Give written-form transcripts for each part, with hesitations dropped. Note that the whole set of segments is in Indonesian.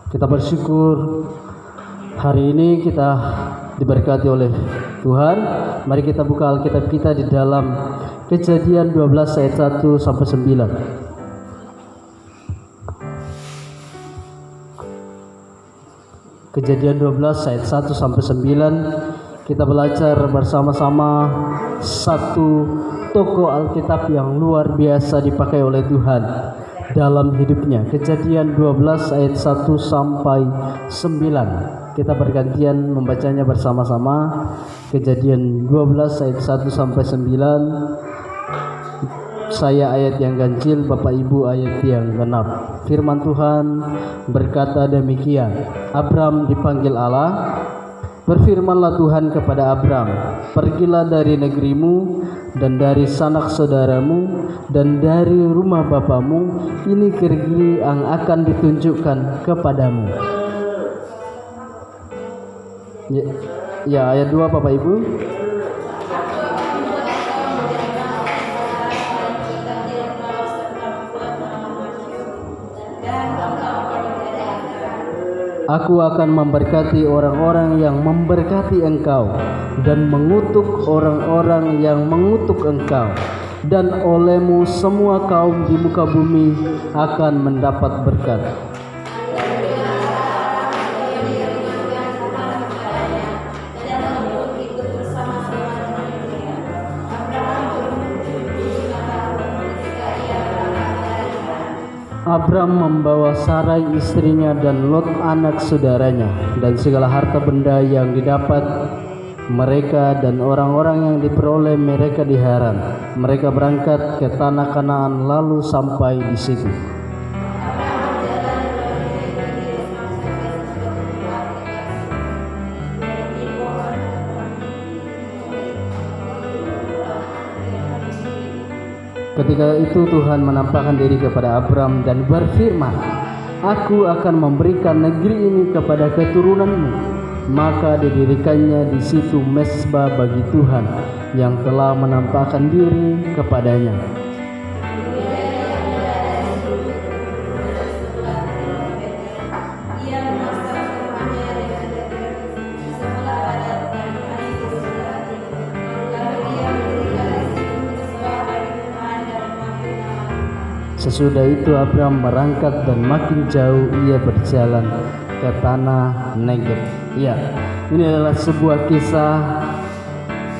Kita bersyukur hari ini kita diberkati oleh Tuhan. Mari kita buka Alkitab kita di dalam Kejadian 12 ayat 1 sampai 9. Kejadian 12 ayat 1 sampai 9. Kita belajar bersama-sama satu tokoh Alkitab yang luar biasa dipakai oleh Tuhan dalam hidupnya. Kejadian 12 ayat 1 sampai 9. Kita bergantian membacanya bersama-sama. Kejadian 12 ayat 1 sampai 9. Saya ayat yang ganjil, Bapak Ibu ayat yang genap. Firman Tuhan berkata demikian. Abram dipanggil Allah. Berfirmanlah Tuhan kepada Abram, pergilah dari negerimu dan dari sanak saudaramu dan dari rumah bapamu, ini negeri yang akan ditunjukkan kepadamu. Ya, ayat 2 Bapak Ibu. Aku akan memberkati orang-orang yang memberkati engkau dan mengutuk orang-orang yang mengutuk engkau, dan olehmu semua kaum di muka bumi akan mendapat berkat. Abram membawa Sarai istrinya dan Lot anak saudaranya dan segala harta benda yang didapat mereka dan orang-orang yang diperoleh mereka di Haran. Mereka berangkat ke tanah Kanaan lalu sampai di situ. Ketika itu Tuhan menampakkan diri kepada Abram dan berfirman, Aku akan memberikan negeri ini kepada keturunanmu. Maka didirikannya di situ mezbah bagi Tuhan yang telah menampakkan diri kepadanya. Sesudah itu Abram berangkat dan makin jauh ia berjalan ke tanah Negeb. Ya, ini adalah sebuah kisah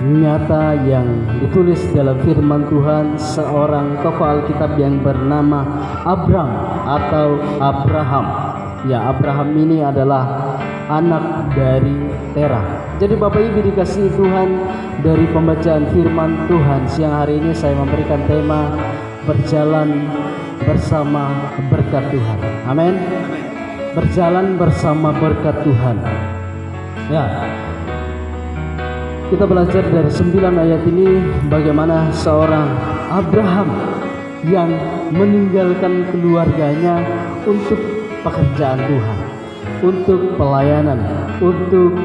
nyata yang ditulis dalam firman Tuhan seorang tokoh Alkitab yang bernama Abram atau Abraham. Ya, Abraham ini adalah anak dari Terah. Jadi Bapak Ibu dikasihi Tuhan, dari pembacaan firman Tuhan siang hari ini saya memberikan tema berjalan bersama berkat Tuhan. Amin. Berjalan bersama berkat Tuhan. Ya. Kita belajar dari 9 ayat ini bagaimana seorang Abraham yang meninggalkan keluarganya untuk pekerjaan Tuhan, untuk pelayanan, untuk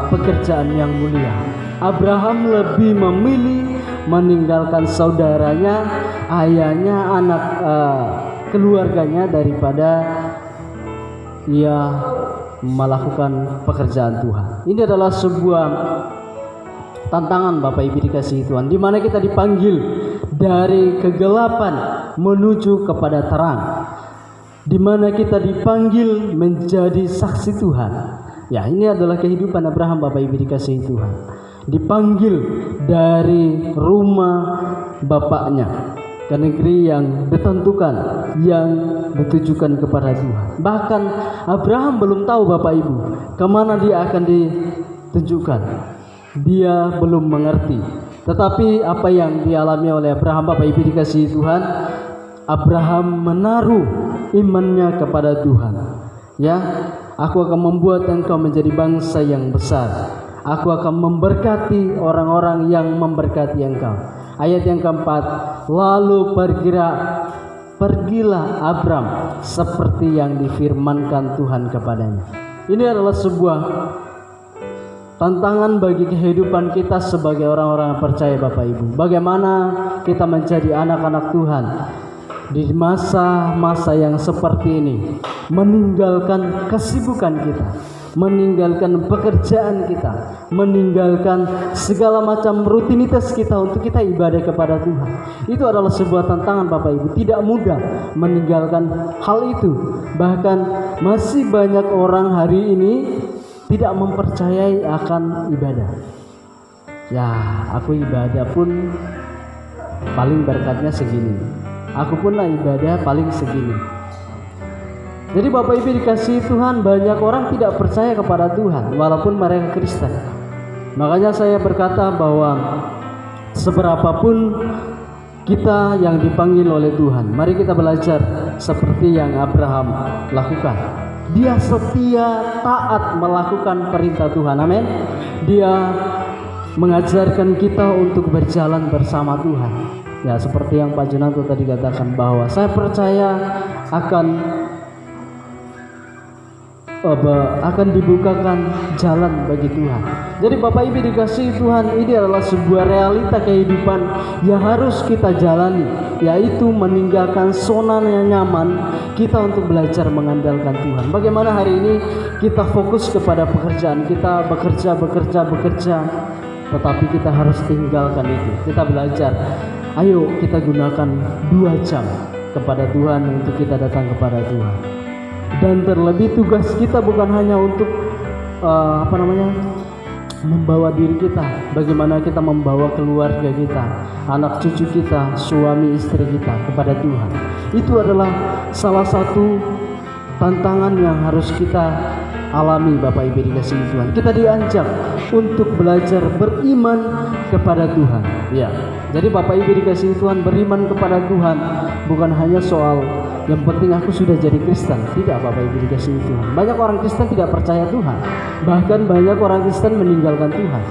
pekerjaan yang mulia. Abraham lebih memilih meninggalkan saudaranya, ayahnya, anak keluarganya daripada ia melakukan pekerjaan Tuhan. Ini adalah sebuah tantangan Bapak Ibu dikasihi Tuhan, di mana kita dipanggil dari kegelapan menuju kepada terang, di mana kita dipanggil menjadi saksi Tuhan. Ya, ini adalah kehidupan Abraham Bapak Ibu dikasihi Tuhan. Dipanggil dari rumah bapaknya ke negeri yang ditentukan, yang ditujukan kepada Tuhan. Bahkan Abraham belum tahu Bapak Ibu kemana dia akan ditunjukkan. Dia belum mengerti. Tetapi apa yang dialami oleh Abraham Bapak Ibu dikasihi Tuhan, Abraham menaruh imannya kepada Tuhan. Ya, aku akan membuat engkau menjadi bangsa yang besar. Aku akan memberkati orang-orang yang memberkati engkau. Ayat yang keempat, lalu pergilah Abram seperti yang difirmankan Tuhan kepadanya. Ini adalah sebuah tantangan bagi kehidupan kita sebagai orang-orang yang percaya Bapak Ibu. Bagaimana kita menjadi anak-anak Tuhan di masa-masa yang seperti ini, meninggalkan kesibukan kita, meninggalkan pekerjaan kita, meninggalkan segala macam rutinitas kita untuk kita ibadah kepada Tuhan. Itu adalah sebuah tantangan Bapak Ibu. Tidak mudah meninggalkan hal itu. Bahkan masih banyak orang hari ini tidak mempercayai akan ibadah. Ya, aku ibadah pun paling berkatnya segini. Aku pun lah ibadah paling segini. Jadi Bapak Ibu dikasihi Tuhan, banyak orang tidak percaya kepada Tuhan walaupun mereka Kristen. Makanya saya berkata bahwa seberapapun kita yang dipanggil oleh Tuhan, mari kita belajar seperti yang Abraham lakukan. Dia setia taat melakukan perintah Tuhan. Amin. Dia mengajarkan kita untuk berjalan bersama Tuhan. Ya, seperti yang Pak Junanto tadi katakan bahwa saya percaya akan dibukakan jalan bagi Tuhan. Jadi Bapak Ibu dikasihi Tuhan, ini adalah sebuah realita kehidupan yang harus kita jalani, yaitu meninggalkan zona yang nyaman kita untuk belajar mengandalkan Tuhan. Bagaimana hari ini kita fokus kepada pekerjaan kita, bekerja, tetapi kita harus tinggalkan itu. Kita belajar, ayo kita gunakan 2 jam kepada Tuhan untuk kita datang kepada Tuhan. Dan terlebih tugas kita bukan hanya untuk membawa diri kita, bagaimana kita membawa keluarga kita, anak cucu kita, suami istri kita kepada Tuhan. Itu adalah salah satu tantangan yang harus kita alami Bapak Ibu dikasihi Tuhan. Kita diajak untuk belajar beriman kepada Tuhan. Ya. Jadi Bapak Ibu dikasihi Tuhan, beriman kepada Tuhan bukan hanya soal yang penting aku sudah jadi Kristen. Tidak Bapak Ibu dikasihi Tuhan. Banyak orang Kristen tidak percaya Tuhan. Bahkan banyak orang Kristen meninggalkan Tuhan.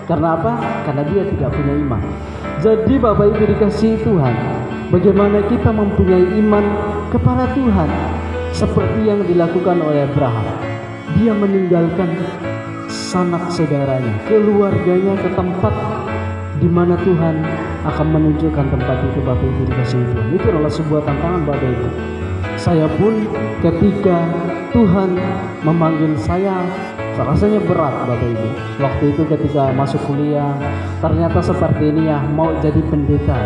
Karena apa? Karena dia tidak punya iman. Jadi Bapak Ibu dikasihi Tuhan, bagaimana kita mempunyai iman kepada Tuhan seperti yang dilakukan oleh Abraham. Dia meninggalkan sanak saudaranya, keluarganya ke tempat di mana Tuhan akan menunjukkan tempat itu. Bapak Ibu dikasihi Tuhan, itu adalah sebuah tantangan Bapak Ibu. Saya pun ketika Tuhan memanggil saya, rasanya berat Bapak Ibu. Waktu itu ketika masuk kuliah, ternyata seperti ini ya, mau jadi pendeta.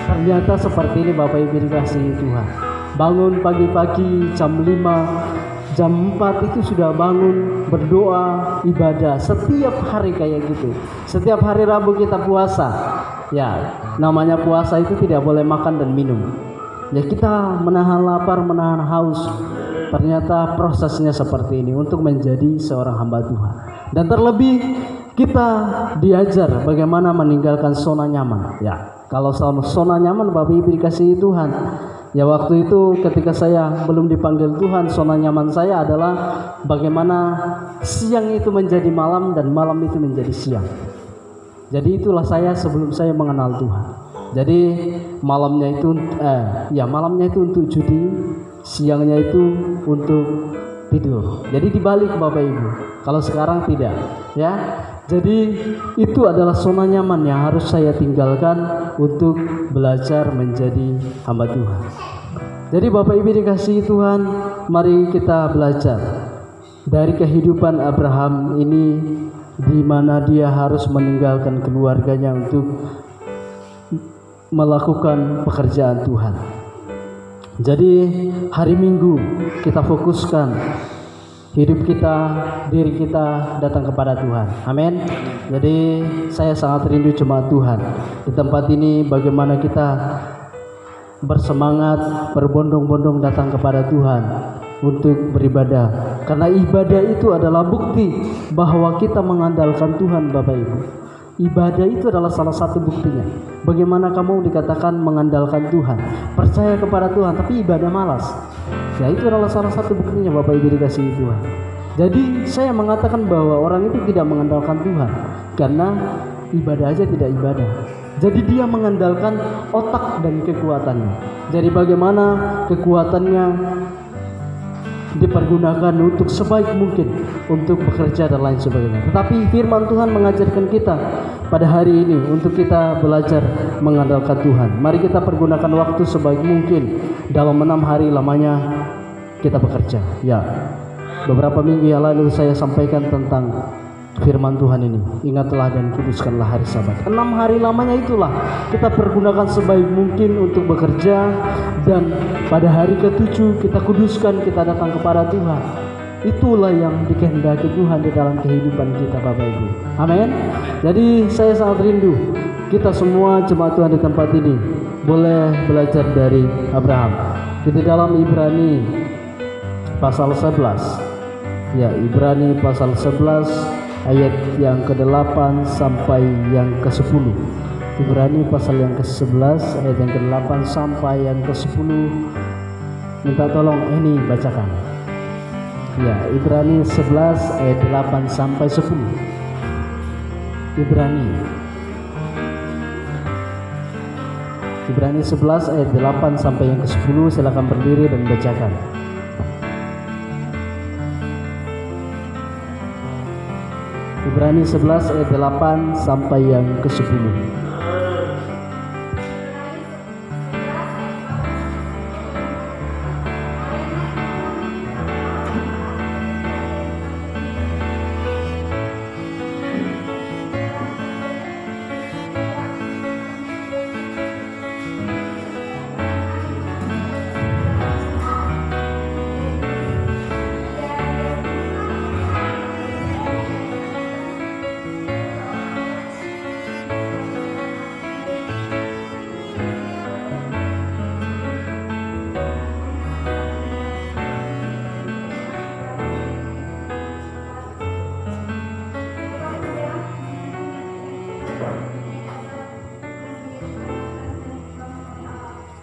Ternyata seperti ini Bapak Ibu dikasihi Tuhan. Bangun pagi-pagi jam 5, jam 4 itu sudah bangun, berdoa, ibadah setiap hari kayak gitu. Setiap hari Rabu kita puasa. Ya, namanya puasa itu tidak boleh makan dan minum. Ya, kita menahan lapar, menahan haus. Ternyata prosesnya seperti ini untuk menjadi seorang hamba Tuhan. Dan terlebih kita diajar bagaimana meninggalkan zona nyaman. Ya, kalau zona nyaman Bapak Ibu dikasihi Tuhan, ya waktu itu ketika saya belum dipanggil Tuhan, zona nyaman saya adalah bagaimana siang itu menjadi malam dan malam itu menjadi siang. Jadi itulah saya sebelum saya mengenal Tuhan. Jadi malamnya itu untuk judi, siangnya itu untuk tidur. Jadi dibalik Bapak Ibu. Kalau sekarang tidak, ya. Jadi itu adalah zona nyaman yang harus saya tinggalkan untuk belajar menjadi hamba Tuhan. Jadi Bapak Ibu dikasihi Tuhan, mari kita belajar dari kehidupan Abraham ini, di mana dia harus meninggalkan keluarganya untuk melakukan pekerjaan Tuhan. Jadi hari Minggu kita fokuskan hidup kita, diri kita datang kepada Tuhan. Amin. Jadi saya sangat rindu jemaat Tuhan di tempat ini, bagaimana kita bersemangat, berbondong-bondong datang kepada Tuhan untuk beribadah. Karena ibadah itu adalah bukti bahwa kita mengandalkan Tuhan Bapak Ibu. Ibadah itu adalah salah satu buktinya. Bagaimana kamu dikatakan mengandalkan Tuhan, percaya kepada Tuhan, tapi ibadah malas. Ya, itu adalah salah satu buktinya Bapak Ibu dikasihi Tuhan. Jadi saya mengatakan bahwa orang itu tidak mengandalkan Tuhan karena ibadah aja tidak ibadah. Jadi dia mengandalkan otak dan kekuatannya. Jadi bagaimana kekuatannya dipergunakan untuk sebaik mungkin untuk bekerja dan lain sebagainya. Tetapi firman Tuhan mengajarkan kita pada hari ini untuk kita belajar mengandalkan Tuhan. Mari kita pergunakan waktu sebaik mungkin. Dalam 6 hari lamanya kita bekerja. Ya, beberapa minggu yang lalu saya sampaikan tentang firman Tuhan ini. Ingatlah dan kuduskanlah hari Sabat. 6 hari lamanya itulah kita pergunakan sebaik mungkin untuk bekerja, dan pada hari ke-7 kita kuduskan, kita datang kepada Tuhan. Itulah yang dikehendaki Tuhan di dalam kehidupan kita, Bapak Ibu. Amin. Jadi saya sangat rindu kita semua jemaat Tuhan di tempat ini boleh belajar dari Abraham. Di dalam Ibrani pasal 11. Ya, Ibrani pasal 11 ayat yang ke-8 sampai yang ke-10. Ibrani pasal yang ke-11 ayat yang ke-8 sampai yang ke-10. Minta tolong ini bacakan. Ya, Ibrani 11 ayat 8 sampai 10. Ibrani 11 ayat 8 sampai yang ke-10. Silakan berdiri dan bacakan. Ibrani 11 ayat 8 sampai yang ke-10.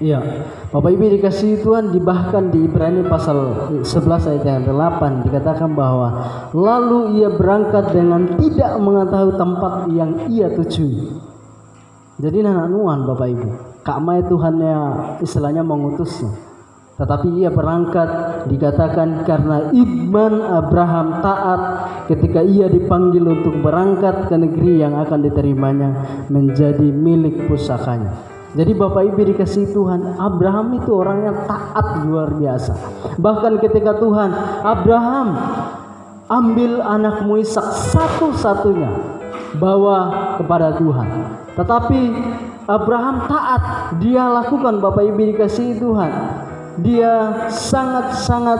Iya, Bapak Ibu dikasihi Tuhan, bahkan di Ibrani pasal 11 ayat yang 8 dikatakan bahwa lalu ia berangkat dengan tidak mengetahui tempat yang ia tujui. Jadi anak nuan Bapak Ibu, Kak Mai Tuhannya istilahnya mengutusnya. Tetapi ia berangkat dikatakan karena iman Abraham taat ketika ia dipanggil untuk berangkat ke negeri yang akan diterimanya menjadi milik pusakanya. Jadi Bapak Ibu dikasihi Tuhan, Abraham itu orang yang taat luar biasa. Bahkan ketika Tuhan, Abraham ambil anakmu Ishak satu-satunya, bawa kepada Tuhan. Tetapi Abraham taat, dia lakukan Bapak Ibu dikasihi Tuhan. Dia sangat-sangat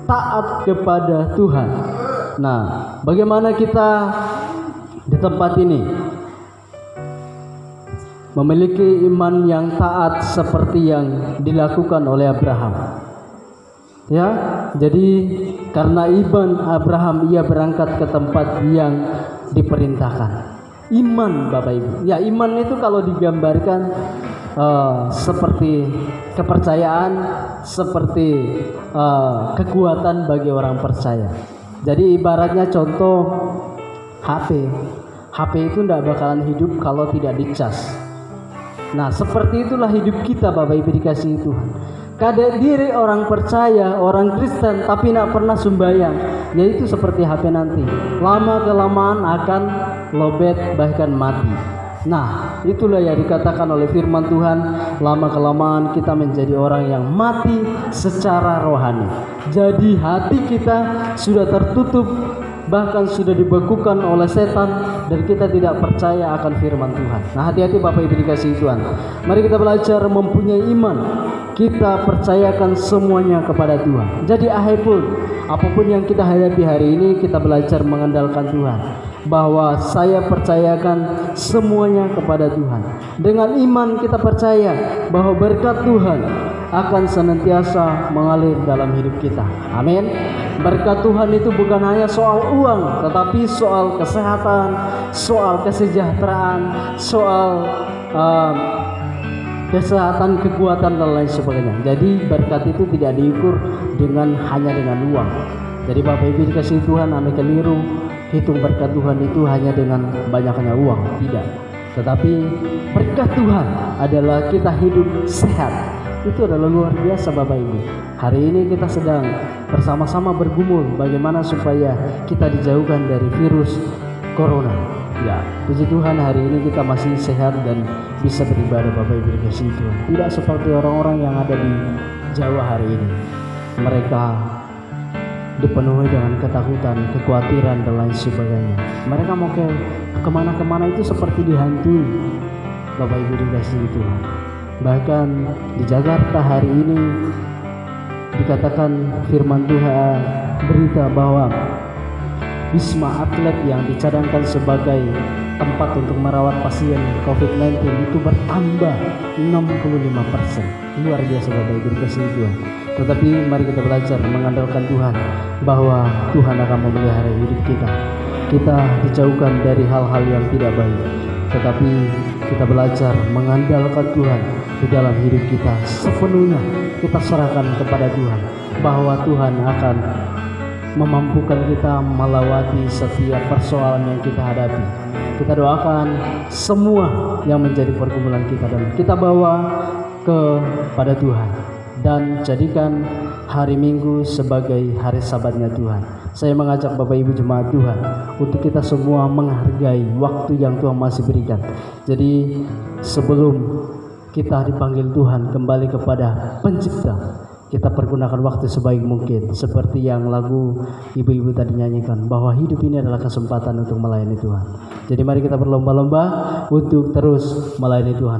taat kepada Tuhan. Nah, bagaimana kita di tempat ini memiliki iman yang taat seperti yang dilakukan oleh Abraham? Ya, jadi karena iman Abraham ia berangkat ke tempat yang diperintahkan. Iman Bapak Ibu. Ya, iman itu kalau digambarkan seperti kepercayaan, seperti kekuatan bagi orang percaya. Jadi ibaratnya contoh HP itu tidak bakalan hidup kalau tidak dicas. Nah, seperti itulah hidup kita Bapak Ibu dikasihi Tuhan. Kadang diri orang percaya, orang Kristen tapi tidak pernah sembahyang, yaitu seperti HP nanti. Lama kelamaan akan lobet bahkan mati. Nah, itulah yang dikatakan oleh firman Tuhan, lama kelamaan kita menjadi orang yang mati secara rohani. Jadi hati kita sudah tertutup, bahkan sudah dibekukan oleh setan, dan kita tidak percaya akan firman Tuhan. Nah, hati-hati Bapak Ibu dikasihi Tuhan. Mari kita belajar mempunyai iman. Kita percayakan semuanya kepada Tuhan. Jadi apapun yang kita hadapi hari ini, kita belajar mengandalkan Tuhan. Bahwa saya percayakan semuanya kepada Tuhan. Dengan iman kita percaya bahwa berkat Tuhan akan senantiasa mengalir dalam hidup kita. Amin. Berkat Tuhan itu bukan hanya soal uang, tetapi soal kesehatan, soal kesejahteraan, soal kesehatan, kekuatan dan lain sebagainya. Jadi berkat itu tidak diukur hanya dengan uang. Jadi Bapak Ibu dikasihi Tuhan, anda keliru hitung berkat Tuhan itu hanya dengan banyaknya uang, tidak. Tetapi berkat Tuhan adalah kita hidup sehat, Itu adalah luar biasa Bapak Ibu. Hari ini kita sedang bersama-sama bergumul bagaimana supaya kita dijauhkan dari virus corona. Ya, puji Tuhan hari ini kita masih sehat dan bisa beribadah Bapak Ibu dikasihi Tuhan. Tidak seperti orang-orang yang ada di Jawa hari ini. Mereka dipenuhi dengan ketakutan, kekhawatiran dan lain sebagainya. Mereka mau kemana-kemana itu seperti dihantui Bapak Ibu dikasihi Tuhan. Bahkan di Jakarta hari ini dikatakan firman Tuhan berita bahwa Wisma Atlet yang dicadangkan sebagai tempat untuk merawat pasien COVID-19 itu bertambah 65%. Luar biasa Bapak Ibu dikasihi Tuhan. Tetapi mari kita belajar mengandalkan Tuhan, bahwa Tuhan akan memelihara hidup kita. Kita dijauhkan dari hal-hal yang tidak baik, tetapi kita belajar mengandalkan Tuhan di dalam hidup kita. Sepenuhnya kita serahkan kepada Tuhan, bahwa Tuhan akan memampukan kita melewati setiap persoalan yang kita hadapi. Kita doakan semua yang menjadi pergumulan kita dan kita bawa kepada Tuhan, dan jadikan hari Minggu sebagai hari Sabatnya Tuhan. Saya mengajak Bapak Ibu jemaat Tuhan untuk kita semua menghargai waktu yang Tuhan masih berikan. Jadi sebelum kita dipanggil Tuhan kembali kepada Pencipta, kita pergunakan waktu sebaik mungkin, seperti yang lagu ibu-ibu tadi nyanyikan, bahwa hidup ini adalah kesempatan untuk melayani Tuhan. Jadi mari kita berlomba-lomba untuk terus melayani Tuhan.